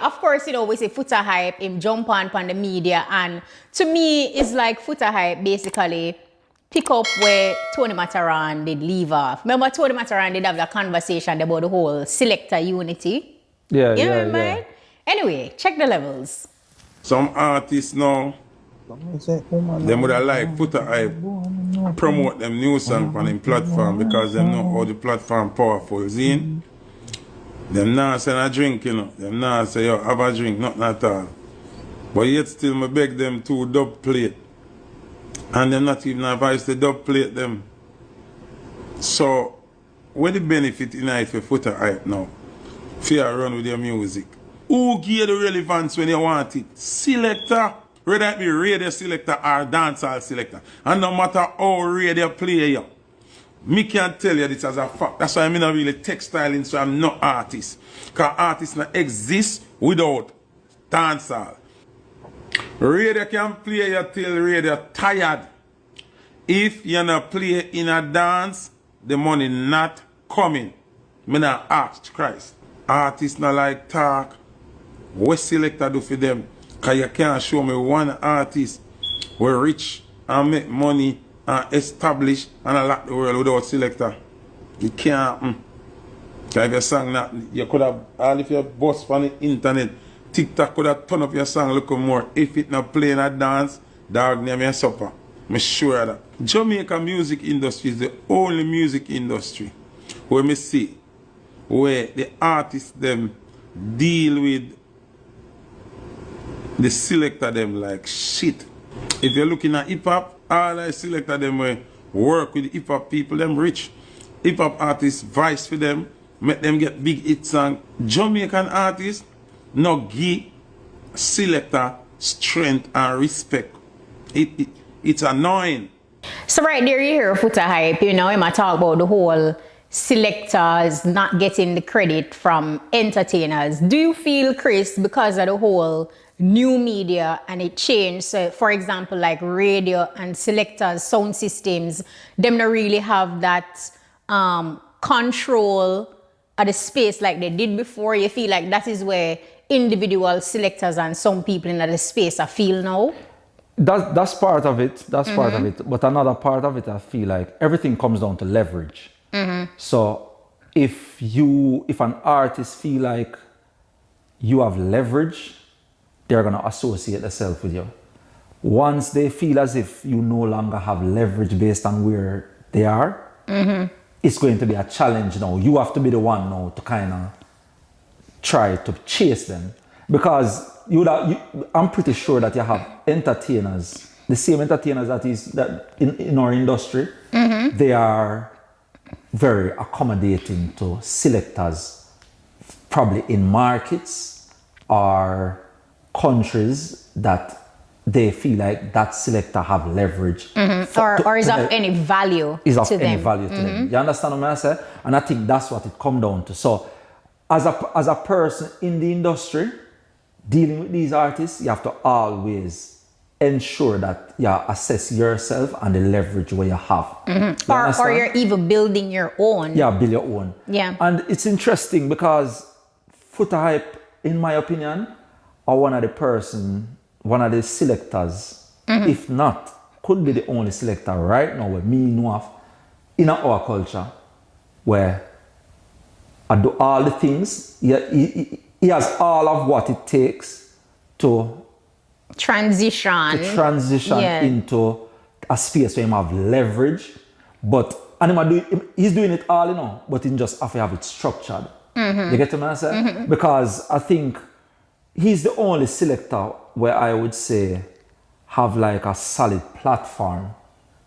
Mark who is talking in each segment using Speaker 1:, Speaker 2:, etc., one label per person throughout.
Speaker 1: Of course, you know, we say Foota Hype, him jump on the media, and to me, it's like Foota Hype basically pick up where Tony Mataran did leave off. Remember, Tony Mataran did have that conversation about the whole selector unity?
Speaker 2: Yeah,
Speaker 1: You
Speaker 2: yeah,
Speaker 1: remember
Speaker 2: yeah.
Speaker 1: it? Anyway, check the levels.
Speaker 3: Some artists now, them would have like Foota Hype promote them new song on them platform because them know how the platform powerful. Zine? Them not say a drink, you know. Them not say, yo, have a drink, nothing at all. But yet still, me beg them to dub plate. And them not even advise to dub plate them. So, what the benefit in it for Foota Hype now? Fear run with your music. Who give the relevance when you want it? Selector. Whether it be radio selector or dancehall selector. And no matter how radio play you, me can't tell you this as a fact. That's why I'm not really textiling, so I'm not artist. Because artists not exist without dancehall. Radio can play you till radio tired. If you not play in a dance, the money not coming. Me not ask Christ. Artists not like talk. What selector do for them? Because you can't show me one artist who rich and make money and establish and lock the world without selector. You can't. Because if your song not, you could have, all if you bust from the internet, TikTok could have turned up your song looking more. If it not playing a dance, dog name your supper. I'm sure of that. Jamaica music industry is the only music industry where me see where the artists them deal with the selector them like shit. If you're looking at hip-hop, all the selector them work with hip-hop people, them rich. Hip-hop artists vice for them, make them get big hit song. Jamaican artists no give selector strength and respect. It's annoying.
Speaker 1: So right there you hear Foota Hype, you know, him a talk about the whole selectors not getting the credit from entertainers. Do you feel, Kris, because of the whole new media and it changed, so for example, like radio and selectors, sound systems, them don't really have that control of the space like they did before? You feel like that is where individual selectors and some people in the space I feel now?
Speaker 2: That's part of it. That's part of it. But another part of it, I feel like everything comes down to leverage. So if an artist feel like you have leverage, they're gonna associate themselves with you. Once they feel as if you no longer have leverage based on where they are, it's going to be a challenge now. You have to be the one now to kind of try to chase them. Because I'm pretty sure that you have entertainers, the same entertainers that in our industry, they are very accommodating to selectors, probably in markets or countries that they feel like that selector have leverage.
Speaker 1: Or is of any value
Speaker 2: is of
Speaker 1: to
Speaker 2: any
Speaker 1: them.
Speaker 2: value to them. You understand what I say? And I think that's what it comes down to. So as a person in the industry, dealing with these artists, you have to always ensure that you assess yourself and the leverage where you have.
Speaker 1: Or you're even building your own.
Speaker 2: Yeah, build your own.
Speaker 1: Yeah.
Speaker 2: And it's interesting because Foota Hype, in my opinion, are one of the selectors, if not, could be the only selector right now where me know of in our culture where I do all the things. He has all of what it takes to
Speaker 1: transition
Speaker 2: into a space where he have leverage, and he's doing it all, you know, but he just have to have it structured. You get what I'm saying? Because I think he's the only selector where I would say have like a solid platform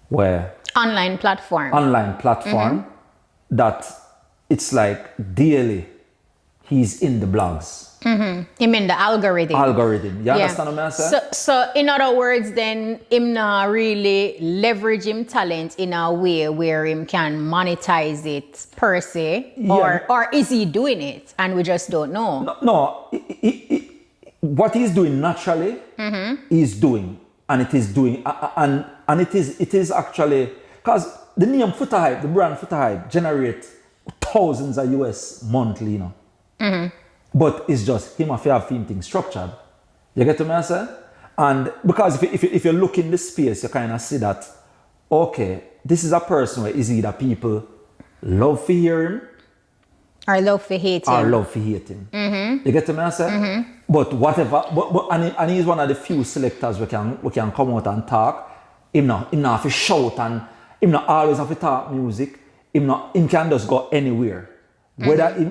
Speaker 2: where
Speaker 1: online platform
Speaker 2: that it's like daily he's in the blogs.
Speaker 1: You mean the algorithm?
Speaker 2: You understand what I'm saying?
Speaker 1: So in other words, then him not really leverage him talent in a way where him can monetize it per se, or is he doing it and we just don't know?
Speaker 2: No, what he's doing naturally, he's doing, and it is doing, and it is actually, because the name Foota Hype, the brand Foota Hype, generate thousands of US monthly, you know. But it's just him if you have thing structured. You get to me I say? And because if you look in the space, you kind of see that, okay, this is a person where is either people love to hear him
Speaker 1: or love to hate him.
Speaker 2: Or love to hate him. You get to me I say? But whatever, and he's one of the few selectors we can come out and talk. Him not have to shout and him not always have to talk music. Him can just go anywhere. Whether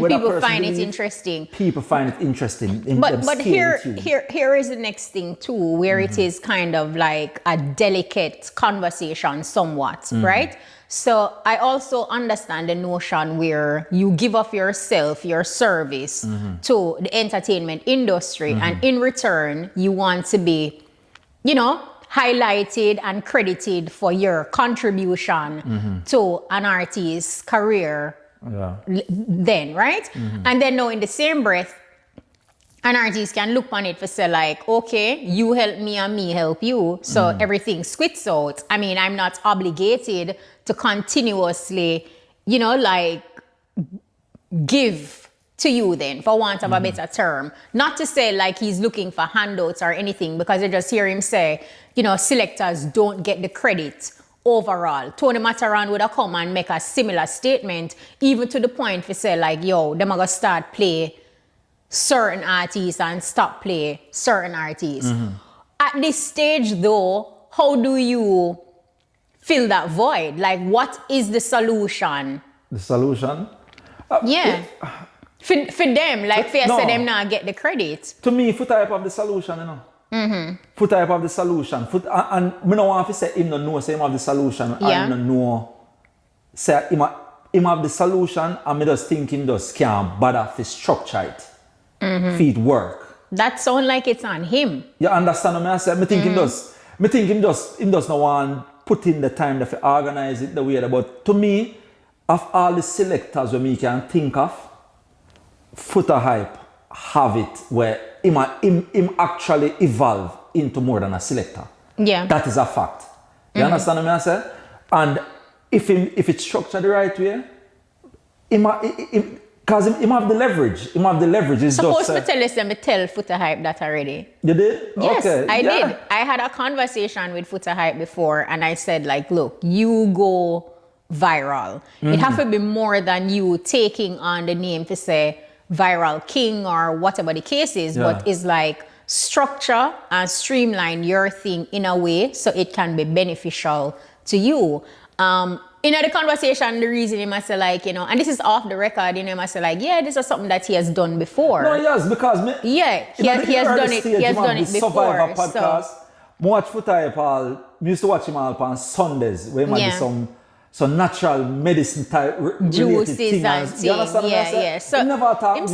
Speaker 1: people find it interesting.
Speaker 2: People find it interesting.
Speaker 1: But here is the next thing too, where it is kind of like a delicate conversation somewhat, right? So I also understand the notion where you give up yourself, your service to the entertainment industry, and in return you want to be, highlighted and credited for your contribution to an artist's career. Then, right? And then now in the same breath, an artist can look on it for say like, okay, you help me and me help you, so everything squits out. I mean, I'm not obligated to continuously, give to you then, for want of a better term. Not to say like he's looking for handouts or anything, because I just hear him say, selectors don't get the credit overall. Tony Mataran would have come and make a similar statement, even to the point to say like, yo, them are gonna start play certain artists and stop play certain artists. At this stage though, how do you fill that void? Like, what is the solution? The
Speaker 2: solution?
Speaker 1: For them, like, say them not get the credit.
Speaker 2: To me, Foota Hype have the solution, Foota Hype have the solution. And I don't want to say him don't know, say him have the solution. I don't know. Say him have the solution, and I just think him just can't bother to structure it. Feed work.
Speaker 1: That sound like it's on him.
Speaker 2: You understand what I say? I think him does not want put in the time to organize it the way that. But to me, of all the selectors that me can think of, Foota Hype have it where him actually evolve into more than a selector.
Speaker 1: Yeah.
Speaker 2: That is a fact. You understand what I say? And if it's structured the right way, because him have the leverage. Him have the leverage. It's
Speaker 1: supposed
Speaker 2: just,
Speaker 1: to tell Foota Hype that already.
Speaker 2: You did?
Speaker 1: Yes,
Speaker 2: okay.
Speaker 1: I did. I had a conversation with Foota Hype before, and I said like, look, you go viral. It have to be more than you taking on the name to say viral king or whatever the case is, but it's like structure and streamline your thing in a way so it can be beneficial to you. In the conversation, the reason he must say like, and this is off the record, he must say like, this is something that he has done before.
Speaker 2: No, yes, because
Speaker 1: he has done it. He has done it before.
Speaker 2: Podcast,
Speaker 1: so
Speaker 2: watch Foota Hype. We used to watch him all on Sundays, where he might be some natural medicine type
Speaker 1: juices
Speaker 2: thing.
Speaker 1: and things. Yeah. So
Speaker 2: he never talk
Speaker 1: him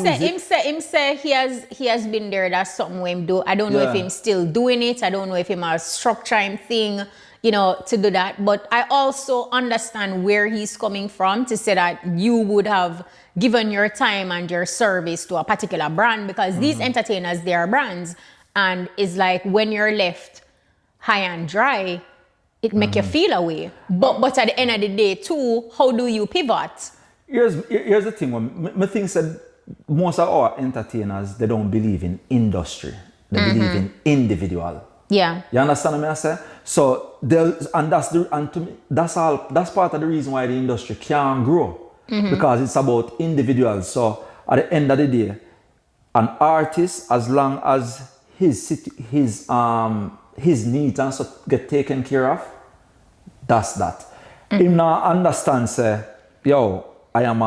Speaker 1: say he has been there. That's something we him do. I don't know if him still doing it. I don't know if him has structure him thing, to do that. But I also understand where he's coming from to say that you would have given your time and your service to a particular brand, because these entertainers, they are brands, and it's like when you're left high and dry, it make you feel away. But at the end of the day too, how do you pivot?
Speaker 2: Here's the thing. I think that most of our entertainers, they don't believe in industry. They believe in individual.
Speaker 1: Yeah.
Speaker 2: You understand what I say? So that's part of the reason why the industry can't grow. Because it's about individuals. So at the end of the day, an artist, as long as his needs and so get taken care of, that's that. Him now understand say, I am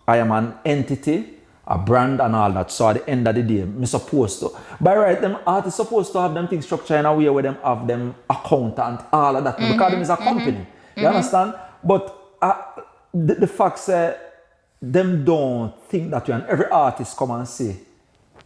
Speaker 2: an entity, a brand and all that. So at the end of the day, I'm supposed to. By right, them artists supposed to have them things structured in a way where them have them accountant, all of that. Because them is a company. You understand? But the fact say, them don't think that way, and every artist come and say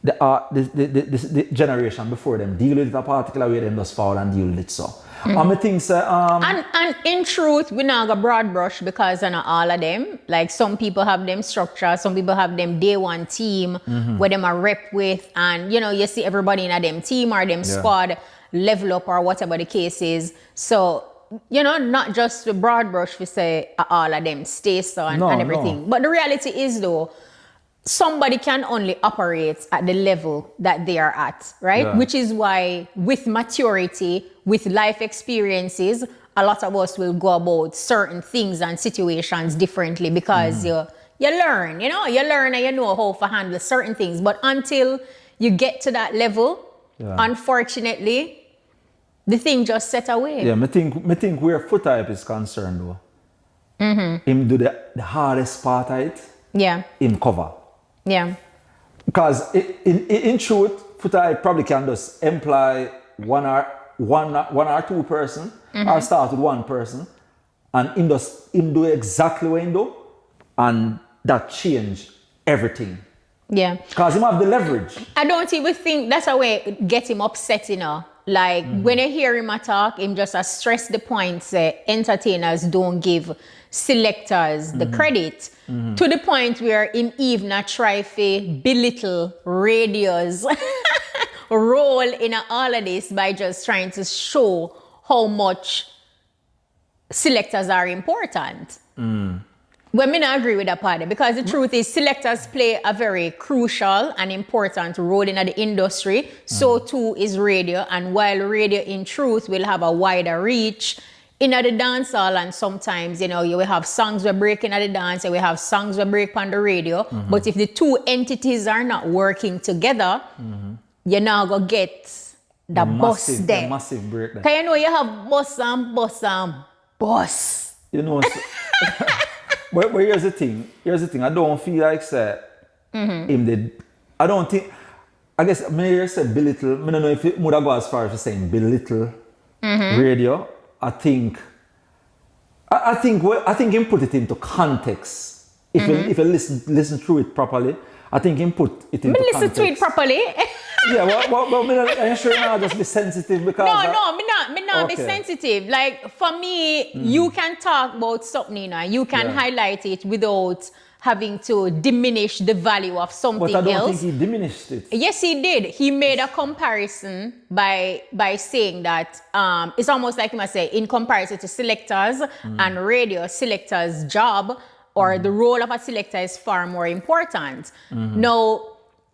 Speaker 2: the generation before them deal with it a particular way, them just forward and deal with it so. And I think
Speaker 1: and in truth, we now got broad brush because not all of them. Like some people have them structure, some people have them day one team where them are rep with, and you see everybody in a them team or them squad level up or whatever the case is. So not just the broad brush we say all of them stay so and everything. No. But the reality is though, somebody can only operate at the level that they are at, right?
Speaker 2: Yeah.
Speaker 1: Which is why with maturity, with life experiences, a lot of us will go about certain things and situations differently because you learn, you learn and you know how to handle certain things. But until you get to that level, unfortunately, the thing just set away.
Speaker 2: Yeah, me think where Foota Hype is concerned though, him do the hardest part of it, him cover.
Speaker 1: Yeah.
Speaker 2: Because in truth, Foota Hype probably can just employ one or two person, or start with one person, and him do exactly what he do, and that change everything.
Speaker 1: Yeah.
Speaker 2: Because him have the leverage.
Speaker 1: I don't even think that's a way get him upset, Like when I hear him talk, him just stress the point say entertainers don't give selectors the credit to the point where him even try to belittle radios role in all of this by just trying to show how much selectors are important. Well, me not agree with that part because the truth is selectors play a very crucial and important role in the industry. So too is radio. And while radio in truth will have a wider reach in the dancehall, and sometimes, you will have songs we break in the dance and we have songs we break on the radio. But if the two entities are not working together, you're not going to get the bus there.
Speaker 2: The massive break there.
Speaker 1: Because you have bus and bus and bus.
Speaker 2: But here's the thing. I don't feel like him did. I don't think. I guess may say belittle. I don't know if it would have go as far as saying belittle radio. I think him put it into context. If you listen through it properly, I think him put it into context.
Speaker 1: Listen to it properly.
Speaker 2: Yeah, well, I'm sure not just be sensitive because
Speaker 1: me not be sensitive. Like for me, you can talk about something, you can highlight it without having to diminish the value of something else.
Speaker 2: But I don't think he diminished it.
Speaker 1: Yes, he did. He made a comparison by saying that it's almost like he must say in comparison to selectors and radio, selectors' job or the role of a selector is far more important. Now,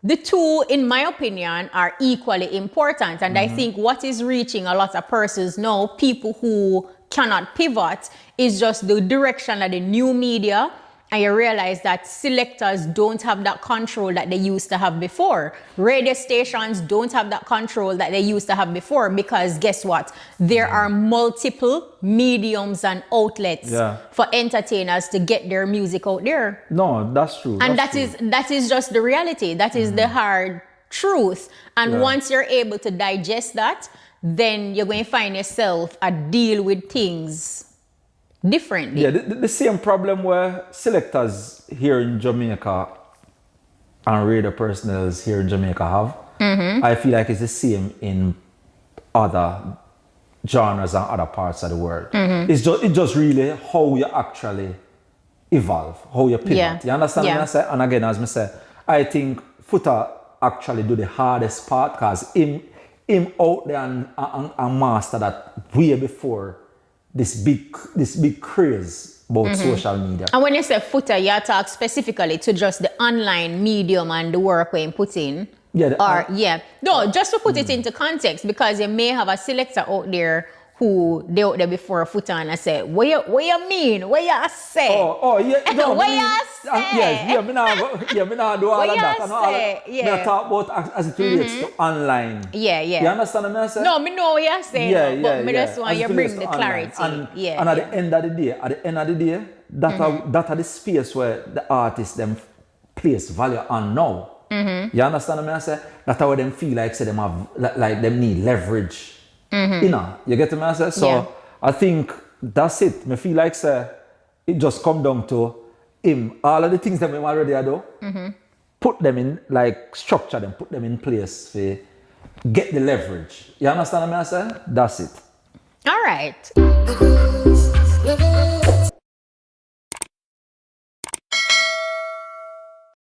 Speaker 1: the two, in my opinion, are equally important. And I think what is reaching a lot of persons now, people who cannot pivot, is just the direction of the new media. And you realize that selectors don't have that control that they used to have before. Radio stations don't have that control that they used to have before because guess what? There are multiple mediums and outlets for entertainers to get their music out there.
Speaker 2: No, that's true.
Speaker 1: And that is just the reality. That is the hard truth. And once you're able to digest that, then you're going to find yourself deal with things differently.
Speaker 2: Yeah, the same problem where selectors here in Jamaica and radio personnel here in Jamaica have, I feel like it's the same in other genres and other parts of the world. It's just really how you actually evolve, how you pivot. You understand what I say? And again, as I say, I think Foota actually do the hardest part because him out there and master that way before this big craze about social media.
Speaker 1: And when you say Foota, you talk specifically to just the online medium and the work we put in. No, just to put it into context, because you may have a selector out there who they out there before Foota and I say, what you mean? What you say?
Speaker 2: Oh, yeah. No,
Speaker 1: what you say?
Speaker 2: Yes, me not do all of that. Me talk about as it relates to online.
Speaker 1: Yeah.
Speaker 2: You understand what I say?
Speaker 1: No, me know what you say. But me just want you bring the clarity.
Speaker 2: And at the end of the day, that are the space where the artists them place value on now. You understand what I say? That's how them feel like say them have like them need leverage. You get what I say? So I think that's it. Me feel like say it just come down to him. All of the things that we already do, put them in, like structure them, put them in place to get the leverage. You understand what I say? That's it.
Speaker 1: All right.